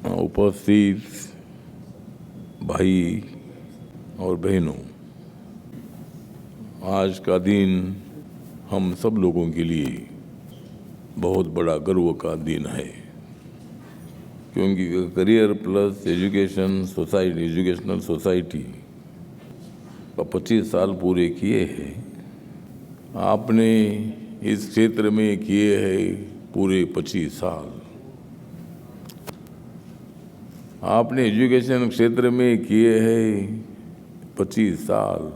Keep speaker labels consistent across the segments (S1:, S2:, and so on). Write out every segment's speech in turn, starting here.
S1: उपस्थित भाई और बहनों, आज का दिन हम सब लोगों के लिए बहुत बड़ा गर्व का दिन है, क्योंकि करियर प्लस एजुकेशनल सोसाइटी 25 साल पूरे किए हैं। आपने इस क्षेत्र में किए हैं पूरे 25 साल। आपने एजुकेशन क्षेत्र में किए हैं 25 साल।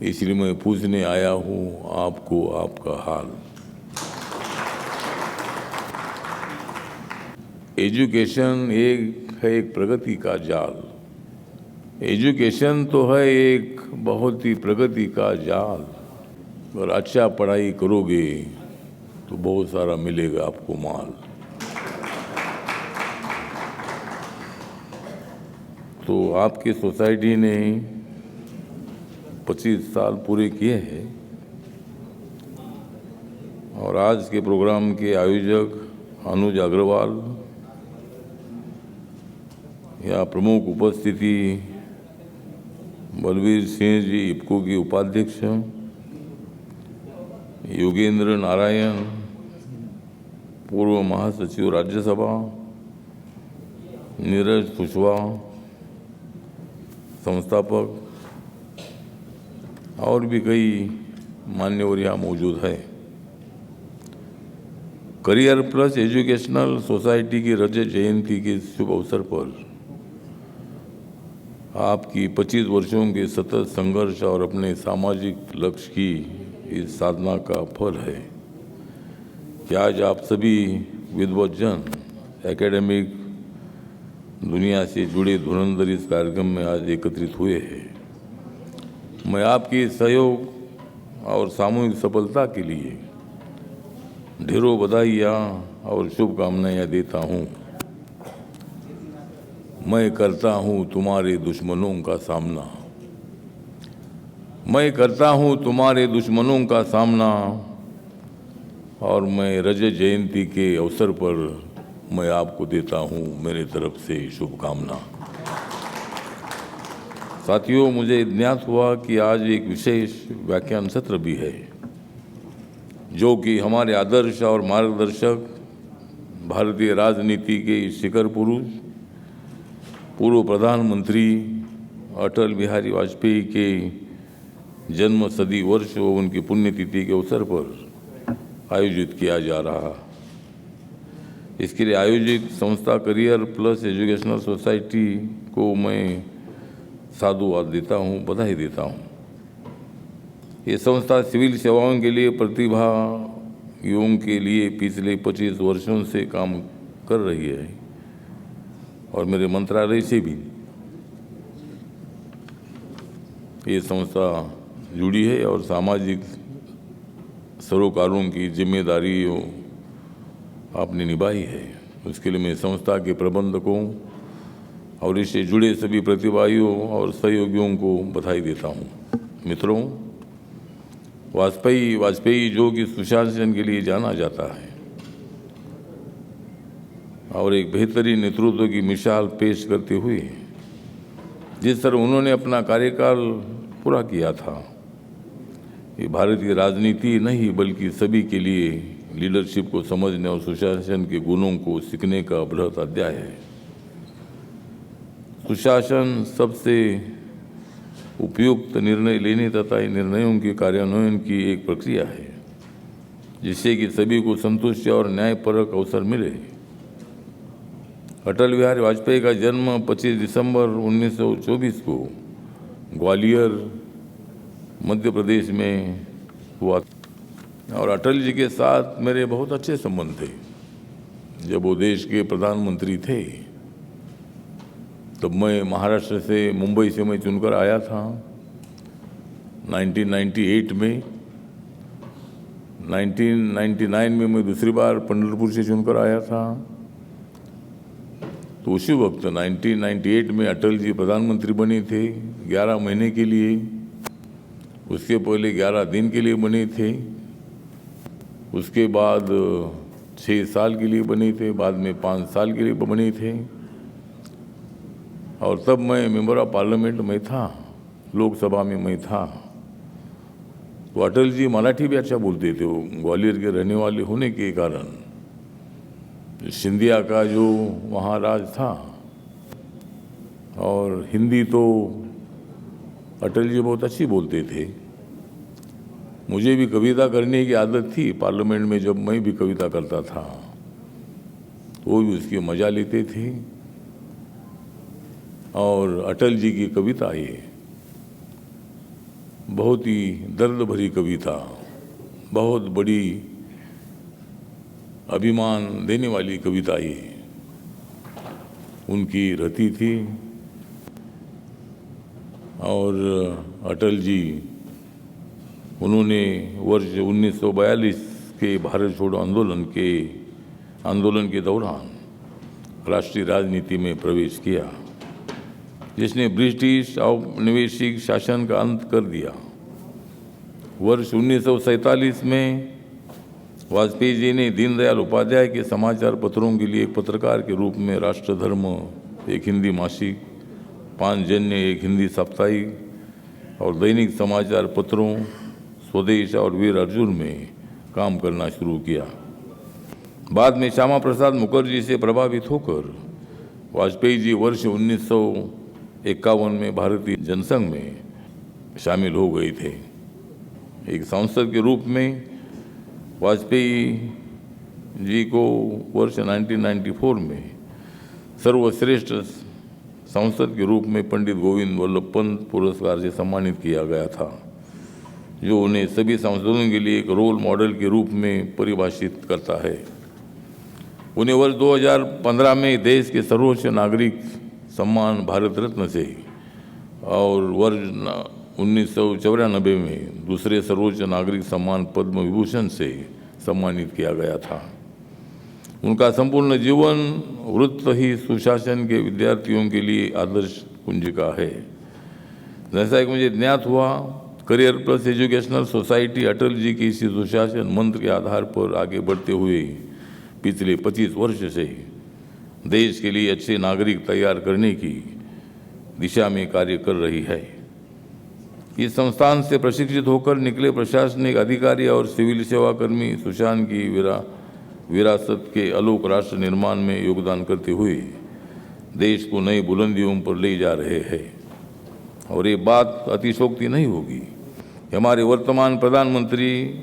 S1: इसलिए मैं पूछने आया हूँ आपको आपका हाल। एजुकेशन एक प्रगति का जाल। एजुकेशन तो है एक बहुत ही प्रगति का जाल। अगर अच्छा पढ़ाई करोगे तो बहुत सारा मिलेगा आपको माल। तो आपकी सोसाइटी ने 25 साल पूरे किए हैं और आज के प्रोग्राम के आयोजक अनुज अग्रवाल या प्रमुख उपस्थिति बलवीर सिंह जी, इफ्को के उपाध्यक्ष, योगेंद्र नारायण, पूर्व महासचिव राज्यसभा, नीरज कुशवाहा, संस्थापक और भी कई मान्यवर यहाँ मौजूद है। करियर प्लस एजुकेशनल सोसाइटी की रजत जयंती के शुभ अवसर पर आपकी 25 वर्षों के सतत संघर्ष और अपने सामाजिक लक्ष्य की इस साधना का फल है कि आज आप सभी विद्वज्जन एकेडमिक दुनिया से जुड़े धुरंधर इस कार्यक्रम में आज एकत्रित हुए हैं। मैं आपकी सहयोग और सामूहिक सफलता के लिए ढेरों बधाइयाँ और शुभकामनाएं देता हूँ। मैं करता हूँ तुम्हारे दुश्मनों का सामना। मैं करता हूँ तुम्हारे दुश्मनों का सामना और मैं रजत जयंती के अवसर पर मैं आपको देता हूँ मेरे तरफ से शुभकामना। साथियों, मुझे ज्ञात हुआ कि आज एक विशेष व्याख्यान सत्र भी है, जो कि हमारे आदर्श और मार्गदर्शक भारतीय राजनीति के शिखर पुरुष, पूर्व प्रधानमंत्री अटल बिहारी वाजपेयी के जन्म शती वर्ष व उनकी पुण्यतिथि के अवसर पर आयोजित किया जा रहा। इसके लिए आयोजित संस्था करियर प्लस एजुकेशनल सोसाइटी को मैं साधुवाद देता हूँ, बधाई देता हूँ। ये संस्था सिविल सेवाओं के लिए प्रतिभागियों के लिए पिछले 25 वर्षों से काम कर रही है और मेरे मंत्रालय से भी ये संस्था जुड़ी है और सामाजिक सरोकारों की जिम्मेदारी आपने निभाई है। उसके लिए मैं संस्था के प्रबंधकों और इससे जुड़े सभी प्रतिभागियों और सहयोगियों को बधाई देता हूँ। मित्रों, वाजपेयी जो कि सुशासन के लिए जाना जाता है और एक बेहतरीन नेतृत्व की मिसाल पेश करते हुए जिस तरह उन्होंने अपना कार्यकाल पूरा किया था, ये भारतीय राजनीति नहीं बल्कि सभी के लिए लीडरशिप को समझने और सुशासन के गुणों को सीखने का बृहत अध्याय है। सुशासन सबसे उपयुक्त निर्णय लेने तथा इन निर्णयों के कार्यान्वयन की एक प्रक्रिया है, जिससे कि सभी को संतुष्ट और न्यायपरक अवसर मिले। अटल बिहारी वाजपेयी का जन्म 25 दिसंबर 1924 को ग्वालियर, मध्य प्रदेश में हुआ और अटल जी के साथ मेरे बहुत अच्छे संबंध थे। जब वो देश के प्रधानमंत्री थे तब मैं महाराष्ट्र से, मुंबई से मैं चुनकर आया था 1998 में। 1999 में मैं दूसरी बार पंढरपुर से चुनकर आया था। तो उसी वक्त 1998 में अटल जी प्रधानमंत्री बने थे 11 महीने के लिए। उसके पहले 11 दिन के लिए बने थे। उसके बाद 6 साल के लिए बने थे, बाद में 5 साल के लिए बने थे। और तब मैं मेंबर ऑफ पार्लियामेंट में था, लोकसभा में मैं था। तो अटल जी मराठी भी अच्छा बोलते थे, वो ग्वालियर के रहने वाले होने के कारण। सिंधिया का जो वहाँ राज था, और हिंदी तो अटल जी बहुत अच्छी बोलते थे। मुझे भी कविता करने की आदत थी पार्लियामेंट में, जब मैं भी कविता करता था वो भी उसकी मज़ा लेते थे। और अटल जी की कविता ये बहुत ही दर्द भरी कविता, बहुत बड़ी अभिमान देने वाली कविता ये उनकी रती थी। और अटल जी उन्होंने वर्ष 1942 के भारत छोड़ो आंदोलन के दौरान राष्ट्रीय राजनीति में प्रवेश किया, जिसने ब्रिटिश औपनिवेशिक शासन का अंत कर दिया। वर्ष 1947 में वाजपेयी जी ने दीनदयाल उपाध्याय के समाचार पत्रों के लिए एक पत्रकार के रूप में राष्ट्रधर्म, एक हिंदी मासिक, पांचजन्य, एक हिंदी साप्ताहिक और दैनिक समाचार पत्रों स्वदेश और वीर अर्जुन में काम करना शुरू किया। बाद में श्यामा प्रसाद मुखर्जी से प्रभावित होकर वाजपेयी जी वर्ष 1951 में भारतीय जनसंघ में शामिल हो गए थे। एक सांसद के रूप में वाजपेयी जी को वर्ष 1994 में सर्वश्रेष्ठ सांसद के रूप में पंडित गोविंद वल्लभ पंत पुरस्कार से सम्मानित किया गया था, जो उन्हें सभी सांसदों के लिए एक रोल मॉडल के रूप में परिभाषित करता है। उन्हें वर्ष 2015 में देश के सर्वोच्च नागरिक सम्मान भारत रत्न से और वर्ष 1994 में दूसरे सर्वोच्च नागरिक सम्मान पद्म विभूषण से सम्मानित किया गया था। उनका संपूर्ण जीवन वृत्त ही सुशासन के विद्यार्थियों के लिए आदर्श कुंजिका है। जैसा कि मुझे ज्ञात हुआ, career plus educational society Atal ji के इसी सुशासन मंत्र के आधार पर आगे बढ़ते हुए पिछले 25 वर्ष से देश के लिए अच्छे नागरिक तैयार करने की दिशा में कार्य कर रही है। इस संस्थान से प्रशिक्षित होकर निकले प्रशासनिक अधिकारी और सिविल सेवाकर्मी सुशासन की विरासत के आलोक राष्ट्र निर्माण में योगदान करते हुए देश को नई बुलंदियों पर ले जा रहे हैं। और ये बात अतिशोक्ति नहीं होगी, हमारे वर्तमान प्रधानमंत्री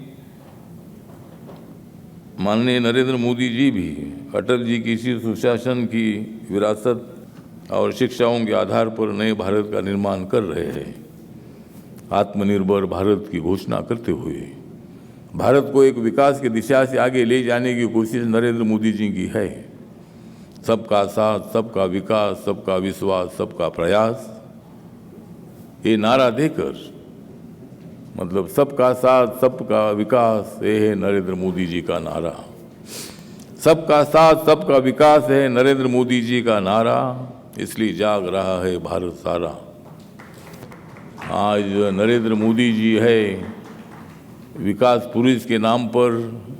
S1: माननीय नरेंद्र मोदी जी भी अटल जी की इसी सुशासन की विरासत और शिक्षाओं के आधार पर नए भारत का निर्माण कर रहे हैं। आत्मनिर्भर भारत की घोषणा करते हुए भारत को एक विकास की दिशा से आगे ले जाने की कोशिश नरेंद्र मोदी जी की है। सबका साथ, सबका विकास, सबका विश्वास, सबका प्रयास, ये नारा देकर, मतलब सबका साथ, सबका विकास, ये है नरेंद्र मोदी जी का नारा। सबका साथ, सबका विकास है नरेंद्र मोदी जी का नारा, इसलिए जाग रहा है भारत सारा। आज नरेंद्र मोदी जी है विकास पुरुष के नाम पर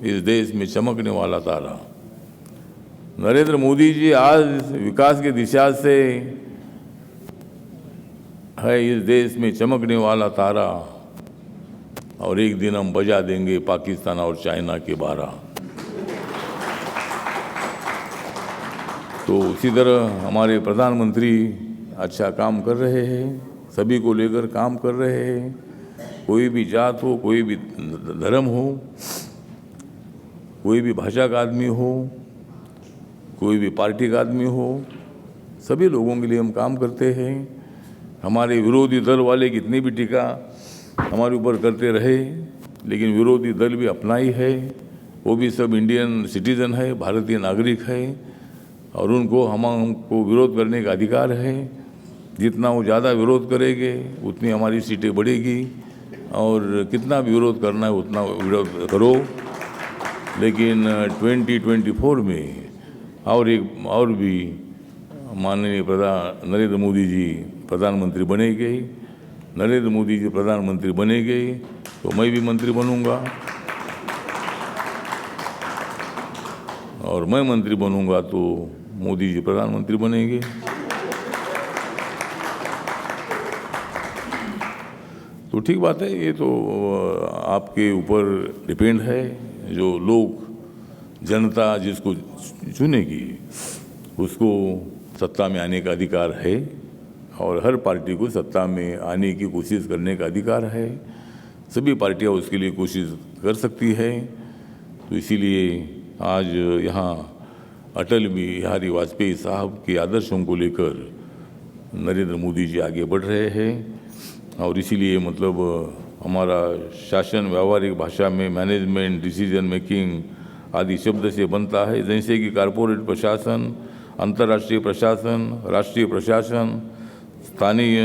S1: इस देश में चमकने वाला तारा। नरेंद्र मोदी जी आज विकास की दिशा से है इस देश में चमकने वाला तारा, और एक दिन हम बजा देंगे पाकिस्तान और चाइना के बारा। तो उसी तरह हमारे प्रधानमंत्री अच्छा काम कर रहे हैं, सभी को लेकर काम कर रहे हैं। कोई भी जात हो, कोई भी धर्म हो, कोई भी भाषा का आदमी हो, कोई भी पार्टी का आदमी हो, सभी लोगों के लिए हम काम करते हैं। हमारे विरोधी दल वाले कितनी भी टीका हमारे ऊपर करते रहे, लेकिन विरोधी दल भी अपना ही है, वो भी सब इंडियन सिटीजन है, भारतीय नागरिक है, और उनको हमको विरोध करने का अधिकार है। जितना वो ज़्यादा विरोध करेंगे उतनी हमारी सीटें बढ़ेगी, और कितना भी विरोध करना है उतना विरोध करो। लेकिन 2024 में और भी माननीय नरेंद्र मोदी जी प्रधानमंत्री बनेंगे। नरेंद्र मोदी जी प्रधानमंत्री बनेंगे तो मैं भी मंत्री बनूंगा। और मैं मंत्री बनूंगा तो मोदी जी प्रधानमंत्री बनेंगे। तो ठीक बात है, ये तो आपके ऊपर डिपेंड है। जो लोग, जनता जिसको चुनेगी उसको सत्ता में आने का अधिकार है, और हर पार्टी को सत्ता में आने की कोशिश करने का अधिकार है। सभी पार्टियां उसके लिए कोशिश कर सकती है। तो इसीलिए आज यहाँ अटल बिहारी वाजपेयी साहब के आदर्शों को लेकर नरेंद्र मोदी जी आगे बढ़ रहे हैं। और इसीलिए मतलब हमारा शासन व्यावहारिक भाषा में मैनेजमेंट, डिसीजन मेकिंग आदि शब्द से बनता है, जैसे कि कॉरपोरेट प्रशासन, अंतर्राष्ट्रीय प्रशासन, राष्ट्रीय प्रशासन, स्थानीय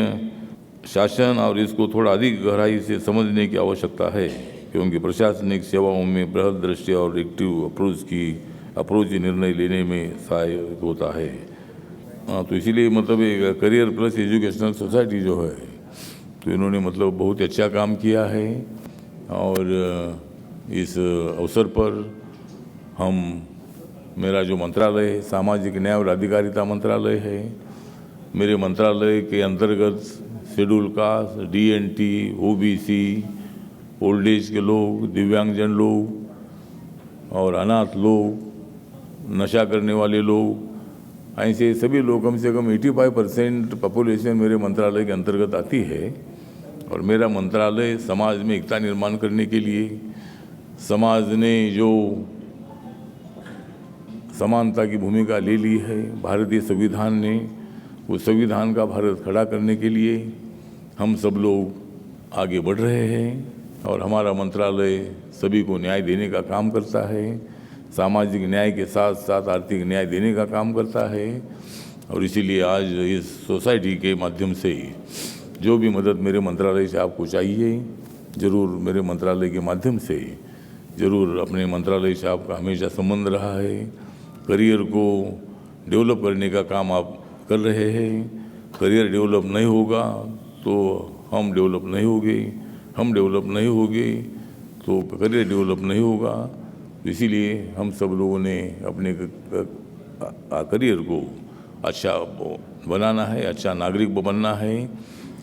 S1: शासन। और इसको थोड़ा अधिक गहराई से समझने की आवश्यकता है, क्योंकि प्रशासनिक सेवाओं में बृहद दृष्टि और एक्टिव अप्रोच निर्णय लेने में सहायक होता है। तो इसीलिए मतलब एक करियर प्लस एजुकेशनल सोसाइटी जो है, तो इन्होंने मतलब बहुत अच्छा काम किया है। और इस अवसर पर मेरा जो मंत्रालय है, सामाजिक न्याय और अधिकारिता मंत्रालय है, मेरे मंत्रालय के अंतर्गत schedule caste, DNT, OBC, old age के लोग, दिव्यांगजन लोग और अनाथ लोग, नशा करने वाले लोग, ऐसे सभी लोग, कम से कम 85% पॉपुलेशन मेरे मंत्रालय के अंतर्गत आती है। और मेरा मंत्रालय समाज में एकता निर्माण करने के लिए, समाज ने जो समानता की भूमिका ले ली है भारतीय संविधान ने, उस संविधान का भारत खड़ा करने के लिए हम सब लोग आगे बढ़ रहे हैं। और हमारा मंत्रालय सभी को न्याय देने का काम करता है, सामाजिक न्याय के साथ साथ आर्थिक न्याय देने का काम करता है। और इसीलिए आज इस सोसाइटी के माध्यम से जो भी मदद मेरे मंत्रालय से आपको चाहिए, ज़रूर मेरे मंत्रालय के माध्यम से ज़रूर, अपने मंत्रालय से आपका हमेशा संबंध रहा है। करियर को डेवलप करने का काम आप कर रहे हैं। करियर डेवलप नहीं होगा तो हम डेवलप नहीं होंगे, हम डेवलप नहीं होंगे तो करियर डेवलप नहीं होगा। इसीलिए हम सब लोगों ने अपने करियर को अच्छा बनाना है, अच्छा नागरिक बनना है।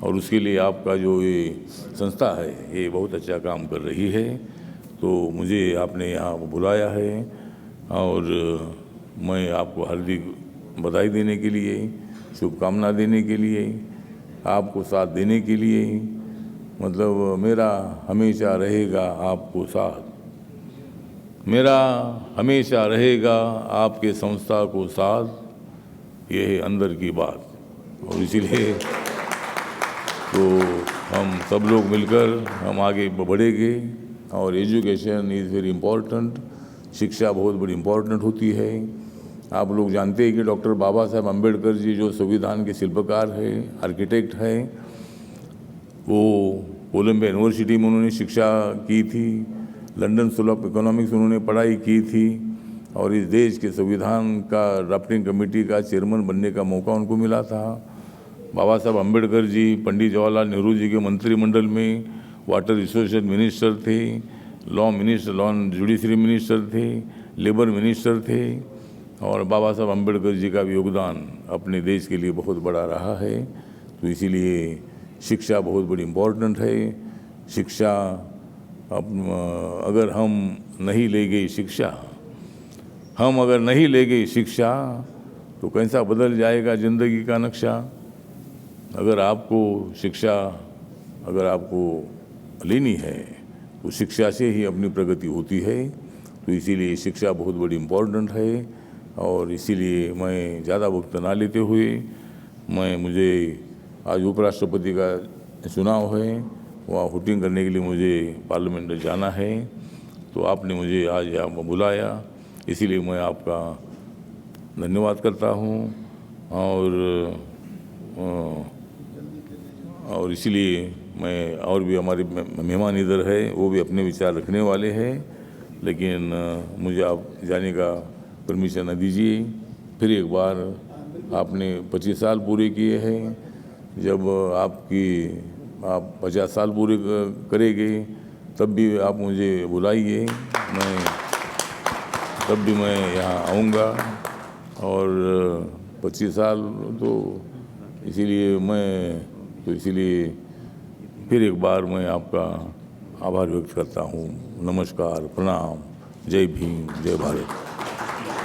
S1: और उसके लिए आपका जो ये संस्था है, ये बहुत अच्छा काम कर रही है। तो मुझे आपने यहाँ बुलाया है और मैं आपको हार्दिक बधाई देने के लिए, शुभकामना देने के लिए, आपको साथ देने के लिए, मतलब मेरा हमेशा रहेगा आपको साथ, मेरा हमेशा रहेगा आपके संस्था को साथ, ये है अंदर की बात। और इसीलिए तो हम सब लोग मिलकर हम आगे बढ़ेंगे। और एजुकेशन इज़ वेरी इम्पोर्टेंट, शिक्षा बहुत बड़ी इम्पोर्टेंट होती है। आप लोग जानते हैं कि डॉक्टर बाबा साहब अम्बेडकर जी जो संविधान के शिल्पकार हैं, आर्किटेक्ट हैं, वो कोलंबिया यूनिवर्सिटी में उन्होंने शिक्षा की थी, लंदन स्कूल ऑफ इकोनॉमिक्स उन्होंने पढ़ाई की थी, और इस देश के संविधान का ड्राफ्टिंग कमेटी का चेयरमैन बनने का मौका उनको मिला था। बाबा साहब अम्बेडकर जी पंडित जवाहरलाल नेहरू जी के मंत्रिमंडल में वाटर रिसोर्सेज मिनिस्टर थे, लॉ एंड जुडिशरी मिनिस्टर थे, लेबर मिनिस्टर थे। और बाबा साहब अम्बेडकर जी का भी योगदान अपने देश के लिए बहुत बड़ा रहा है। तो इसीलिए शिक्षा बहुत बड़ी इम्पोर्टेंट है। शिक्षा अगर हम नहीं लेंगे शिक्षा, हम अगर नहीं लेंगे शिक्षा तो कैसा बदल जाएगा ज़िंदगी का नक्शा। अगर आपको शिक्षा अगर आपको लेनी है तो शिक्षा से ही अपनी प्रगति होती है। तो इसीलिए शिक्षा बहुत बड़ी इम्पोर्टेंट है। और इसीलिए मैं ज़्यादा वक्त ना लेते हुए मुझे आज उपराष्ट्रपति का चुनाव है, वहाँ वोटिंग करने के लिए मुझे पार्लियामेंट में जाना है। तो आपने मुझे आज यहाँ बुलाया, इसीलिए मैं आपका धन्यवाद करता हूँ। और इसीलिए मैं, और भी हमारे मेहमान इधर है, वो भी अपने विचार रखने वाले हैं, लेकिन मुझे आप जाने का परमिशन न दीजिए। फिर एक बार आपने 25 साल पूरे किए हैं, जब आप 50 साल पूरे करेंगे तब भी आप मुझे बुलाइए। मैं तब भी मैं यहाँ आऊँगा। और 25 साल तो इसीलिए फिर एक बार मैं आपका आभार व्यक्त करता हूँ। नमस्कार, प्रणाम, जय भीम, जय भारत।